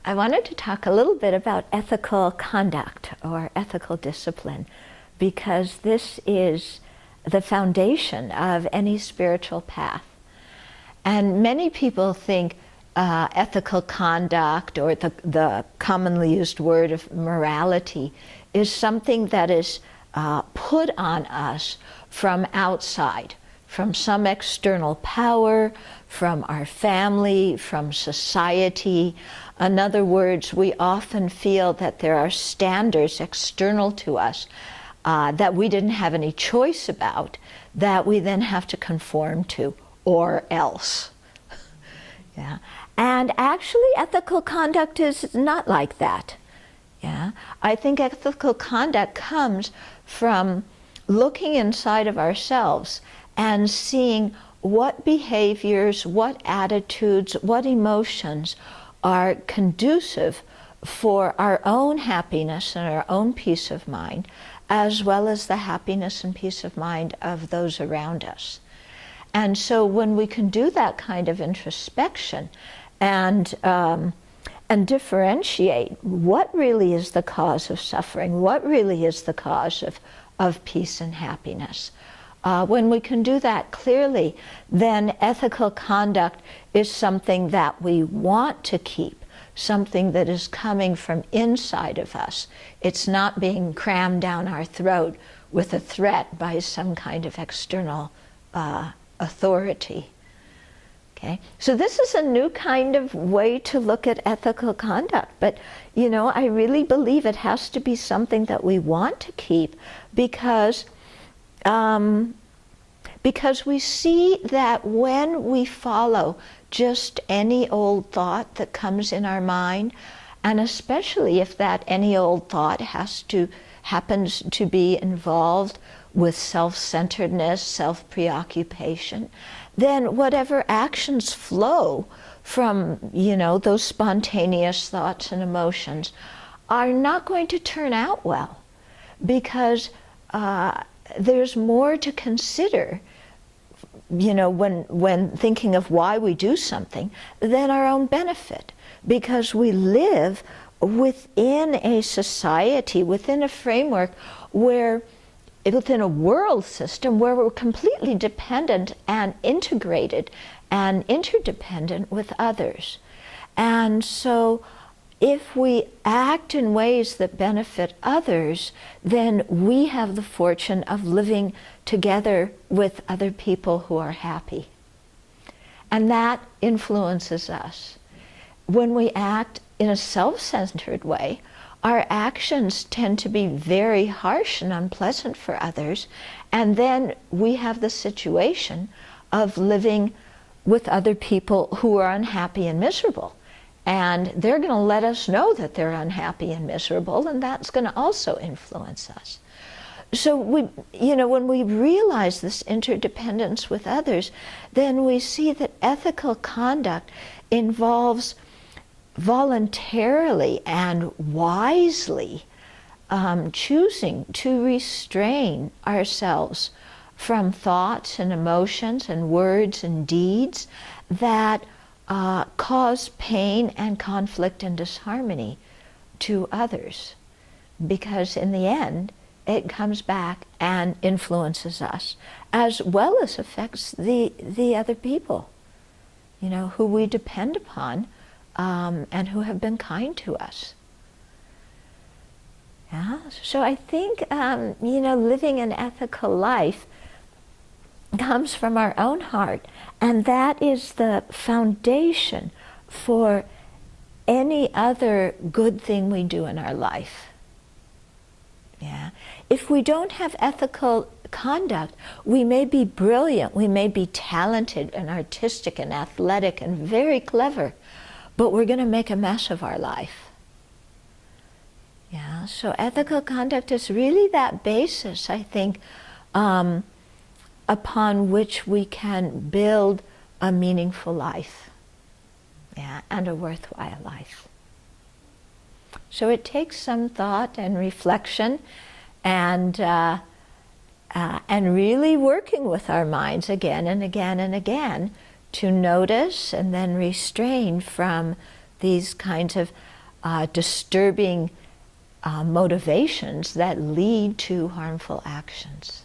I wanted to talk a little bit about ethical conduct or ethical discipline, because this is the foundation of any spiritual path. And many people think ethical conduct, or the commonly used word of morality, is something that is put on us from outside, from some external power, from our family, from society. In other words, we often feel that there are standards external to us that we didn't have any choice about, that we then have to conform to, or else. Yeah. And actually, ethical conduct is not like that. Yeah. I think ethical conduct comes from looking inside of ourselves and seeing what behaviors, what attitudes, what emotions are conducive for our own happiness and our own peace of mind, as well as the happiness and peace of mind of those around us. And so when we can do that kind of introspection and differentiate what really is the cause of suffering, what really is the cause of peace and happiness, when we can do that clearly, then ethical conduct is something that we want to keep, something that is coming from inside of us. It's not being crammed down our throat with a threat by some kind of external authority. Okay? So this is a new kind of way to look at ethical conduct, but I really believe it has to be something that we want to keep, because we see that when we follow just any old thought that comes in our mind, and especially if that any old thought happens to be involved with self-centeredness, self-preoccupation, then whatever actions flow from, those spontaneous thoughts and emotions are not going to turn out well, because there's more to consider, when thinking of why we do something, than our own benefit, because we live within a society, within a framework within a world system where we're completely dependent and integrated and interdependent with others. And so if we act in ways that benefit others, then we have the fortune of living together with other people who are happy. And that influences us. When we act in a self-centered way, our actions tend to be very harsh and unpleasant for others, and then we have the situation of living with other people who are unhappy and miserable. And they're going to let us know that they're unhappy and miserable, and that's going to also influence us. So when we realize this interdependence with others, then we see that ethical conduct involves voluntarily and wisely choosing to restrain ourselves from thoughts and emotions and words and deeds that cause pain and conflict and disharmony to others, because in the end it comes back and influences us, as well as affects the other people, who we depend upon, and who have been kind to us. Yeah? So I think, living an ethical life comes from our own heart, and that is the foundation for any other good thing we do in our life. Yeah? If we don't have ethical conduct, we may be brilliant, we may be talented and artistic and athletic and very clever, but we're going to make a mess of our life. Yeah, so ethical conduct is really that basis, I think, upon which we can build a meaningful life, and a worthwhile life. So it takes some thought and reflection, and really working with our minds again and again and again to notice and then restrain from these kinds of disturbing motivations that lead to harmful actions.